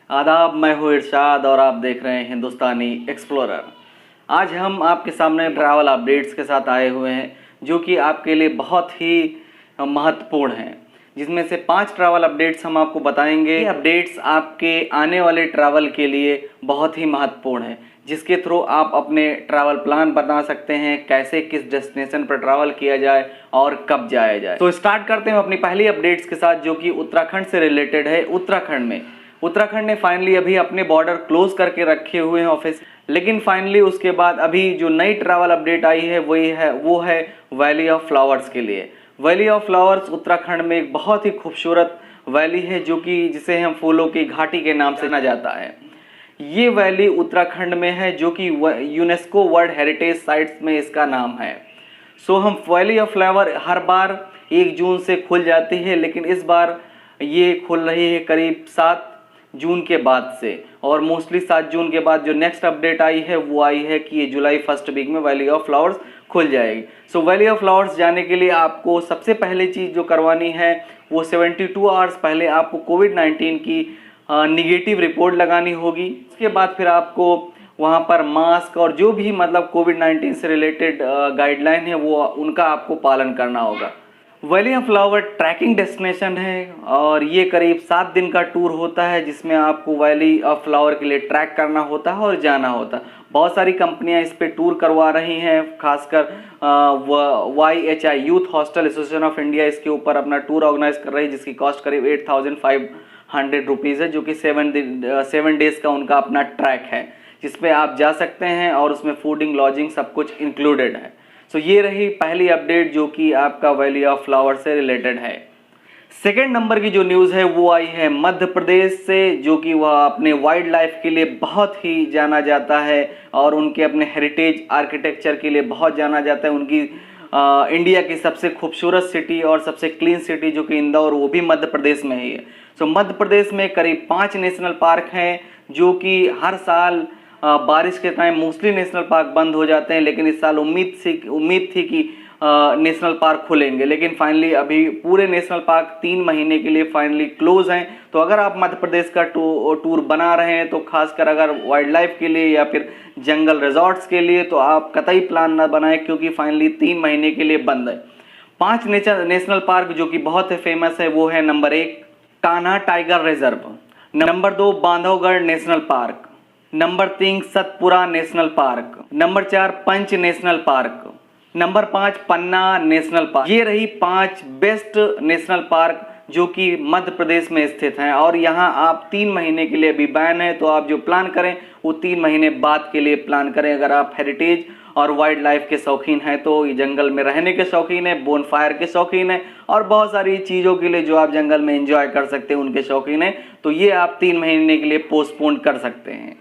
आदाब, मैं हूँ इरशाद और आप देख रहे हैं हिंदुस्तानी एक्सप्लोरर। आज हम आपके सामने ट्रैवल अपडेट्स के साथ आए हुए हैं जो कि आपके लिए बहुत ही महत्वपूर्ण हैं, जिसमें से 5 ट्रैवल अपडेट्स हम आपको बताएंगे। ये अपडेट्स आपके आने वाले ट्रैवल के लिए बहुत ही महत्वपूर्ण है, जिसके थ्रू आप अपने ट्रैवल प्लान बना सकते हैं, कैसे किस डेस्टिनेशन पर ट्रैवल किया जाए और कब जाया जाए। तो स्टार्ट करते हैं अपनी पहली अपडेट्स के साथ, जो कि उत्तराखंड से रिलेटेड है। उत्तराखंड ने फाइनली अभी अपने बॉर्डर क्लोज करके रखे हुए हैं ऑफिस, लेकिन फाइनली उसके बाद अभी जो नई ट्रैवल अपडेट आई है वो है वैली ऑफ फ्लावर्स के लिए। वैली ऑफ फ्लावर्स उत्तराखंड में एक बहुत ही खूबसूरत वैली है, जो कि जिसे हम फूलों की घाटी के नाम से जाना जाता है। ये वैली उत्तराखंड में है, जो कि यूनेस्को वर्ल्ड हेरिटेज साइट्स में इसका नाम है। हम वैली ऑफ फ्लावर हर बार 1 जून से खुल जाती है, लेकिन इस बार ये खुल रही है करीब 7 जून के बाद से, और मोस्टली 7 जून के बाद जो नेक्स्ट अपडेट आई है वो आई है कि ये जुलाई फर्स्ट वीक में वैली ऑफ फ्लावर्स खुल जाएगी। वैली ऑफ फ्लावर्स जाने के लिए आपको सबसे पहले चीज़ जो करवानी है वो 72 आवर्स पहले आपको कोविड-19 की निगेटिव रिपोर्ट लगानी होगी। उसके बाद फिर आपको वहाँ पर मास्क और जो भी मतलब कोविड-19 से रिलेटेड गाइडलाइन है वो उनका आपको पालन करना होगा। Valley of flower trekking destination है और ये करीब 7 दिन का टूर होता है, जिसमें आपको वैली ऑफ फ्लावर के लिए ट्रैक करना होता है और जाना होता है। बहुत सारी कंपनियां इस पे टूर करवा रही हैं, खासकर YHI youth hostel association of India इसके ऊपर अपना टूर ऑर्गेनाइज कर रही है, जिसकी कॉस्ट करीब 8500 रुपीज़ है, जो कि 7 डेज़ का उनका अपना ट्रैक है, जिसपे आप जा सकते हैं और उसमें फूडिंग लॉजिंग सब कुछ इंक्लूडेड है। ये रही पहली अपडेट जो कि आपका वैली ऑफ फ्लावर से रिलेटेड है। सेकेंड नंबर की जो न्यूज़ है वो आई है मध्य प्रदेश से, जो कि वह अपने वाइल्ड लाइफ के लिए बहुत ही जाना जाता है और उनके अपने हेरिटेज आर्किटेक्चर के लिए बहुत जाना जाता है। उनकी इंडिया की सबसे खूबसूरत सिटी और सबसे क्लीन सिटी जो कि इंदौर, वो भी मध्य प्रदेश में ही है। मध्य प्रदेश में करीब 5 नेशनल पार्क हैं, जो कि हर साल बारिश के टाइम मोस्टली नेशनल पार्क बंद हो जाते हैं, लेकिन इस साल उम्मीद थी कि नेशनल पार्क खुलेंगे, लेकिन फाइनली अभी पूरे नेशनल पार्क 3 महीने के लिए फाइनली क्लोज हैं। तो अगर आप मध्य प्रदेश का टूर बना रहे हैं, तो खासकर अगर वाइल्ड लाइफ के लिए या फिर जंगल रिजॉर्ट्स के लिए, तो आप कतई प्लान ना बनाएं, क्योंकि फाइनली 3 महीने के लिए बंद है। 5 नेशनल पार्क जो कि बहुत फेमस है वो है number 1 Kanha tiger reserve, number 2 Bandhavgarh national park, number 3 Satpura national park, number 4 पंच नेशनल पार्क, नंबर 5 पन्ना नेशनल पार्क। ये रही 5 बेस्ट नेशनल पार्क जो कि मध्य प्रदेश में स्थित हैं, और यहाँ आप 3 महीने के लिए भी बैन है। तो आप जो प्लान करें वो 3 महीने बाद के लिए प्लान करें। अगर आप हेरिटेज और वाइल्ड लाइफ के शौकीन हैं, तो ये जंगल में रहने के शौकीन है, बोन फायर के शौकीन है, और बहुत सारी चीज़ों के लिए जो आप जंगल में एंजॉय कर सकते हैं उनके शौकीन है, तो ये आप 3 महीने के लिए पोस्टपोन कर सकते हैं।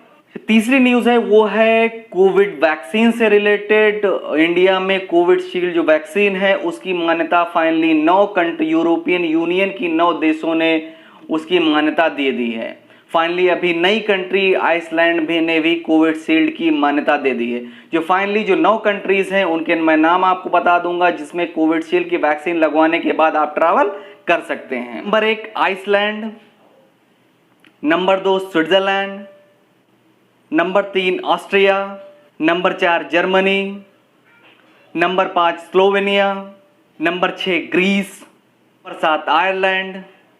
तीसरी न्यूज़ है वो है कोविड वैक्सीन से रिलेटेड। इंडिया में कोविशील्ड जो वैक्सीन है उसकी मान्यता फाइनली 9 कंट्री, यूरोपियन यूनियन की 9 देशों ने उसकी मान्यता दे दी है। फाइनली अभी नई कंट्री आइसलैंड ने भी कोविशील्ड की मान्यता दे दी है। जो 9 कंट्रीज हैं उनके मैं नाम आपको बता दूंगा, जिसमें कोविशील्ड की वैक्सीन लगवाने के बाद आप ट्रैवल कर सकते हैं। Number 1 Iceland, number 2 Switzerland, number 3 Austria, number 4 Germany, number 5 Slovenia, number 6 Greece, number 7 Ireland,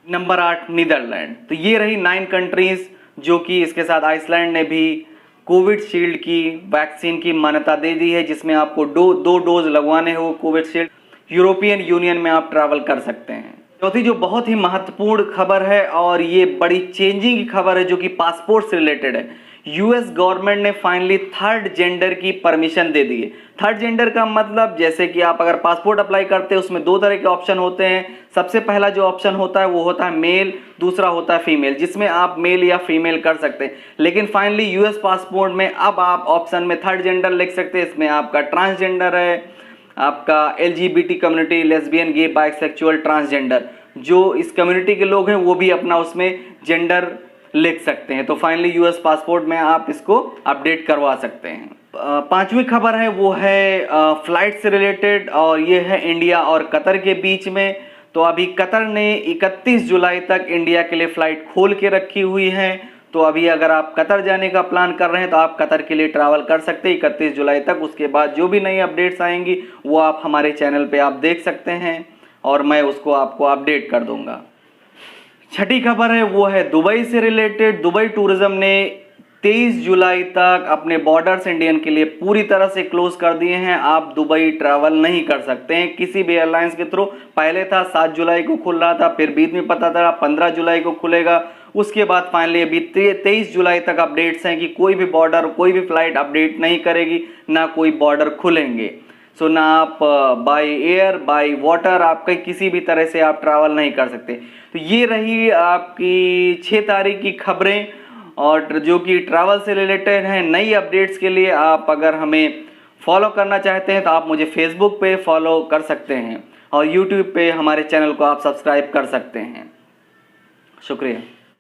number 8 Netherland. तो ये रही 9 कंट्रीज जो कि इसके साथ आइसलैंड ने भी कोविशील्ड की वैक्सीन की मान्यता दे दी है, जिसमें आपको 2 डोज लगवाने हो कोविशील्ड। यूरोपियन यूनियन में आप ट्रैवल कर सकते हैं। चौथी जो बहुत ही महत्वपूर्ण खबर है, और ये बड़ी चेंजिंग की खबर है जो कि पासपोर्ट से रिलेटेड है। यूएस गवर्नमेंट ने फाइनली 3rd जेंडर की परमिशन दे दी है। 3rd जेंडर का मतलब, जैसे कि आप अगर पासपोर्ट अप्लाई करते हैं उसमें 2 तरह के ऑप्शन होते हैं। सबसे पहला जो ऑप्शन होता है वो होता है मेल, दूसरा होता है फीमेल, जिसमें आप मेल या फीमेल कर सकते हैं। लेकिन फाइनली यूएस पासपोर्ट में अब आप ऑप्शन में 3rd जेंडर लिख सकते हैं। इसमें आपका ट्रांसजेंडर है, आपका LGBT कम्युनिटी, लेस्बियन, गे, बाइसेक्सुअल, ट्रांसजेंडर, जो इस कम्युनिटी के लोग हैं वो भी अपना उसमें जेंडर लिख सकते हैं। तो फाइनली यूएस पासपोर्ट में आप इसको अपडेट करवा सकते हैं। 5वीं खबर है वो है फ्लाइट से रिलेटेड, और ये है इंडिया और कतर के बीच में। तो अभी कतर ने 31 जुलाई तक इंडिया के लिए फ़्लाइट खोल के रखी हुई है। तो अभी अगर आप कतर जाने का प्लान कर रहे हैं तो आप कतर के लिए ट्रैवल कर सकते हैं 31 जुलाई तक। उसके बाद जो भी नई अपडेट्स आएंगी वो आप हमारे चैनल पे आप देख सकते हैं और मैं उसको आपको अपडेट कर दूंगा। छठी खबर है वो है दुबई से रिलेटेड। दुबई टूरिज्म ने 23 जुलाई तक अपने बॉर्डर्स इंडियन के लिए पूरी तरह से क्लोज कर दिए हैं। आप दुबई ट्रैवल नहीं कर सकते हैं किसी भी एयरलाइंस के थ्रू। पहले था 7 जुलाई को खुल रहा था, फिर बीच में पता था 15 जुलाई को खुलेगा। उसके बाद फाइनली अभी 23 जुलाई तक अपडेट्स हैं कि कोई भी बॉर्डर, कोई भी फ्लाइट अपडेट नहीं करेगी, ना कोई बॉर्डर खुलेंगे। सो ना आप बाय एयर बाय वाटर आपका किसी भी तरह से आप ट्रैवल नहीं कर सकते। तो ये रही आपकी 6 तारीख की खबरें और जो कि ट्रैवल से रिलेटेड हैं। नई अपडेट्स के लिए आप अगर हमें फॉलो करना चाहते हैं तो आप मुझे फेसबुक पे फॉलो कर सकते हैं और यूट्यूब पे हमारे चैनल को आप सब्सक्राइब कर सकते हैं। शुक्रिया।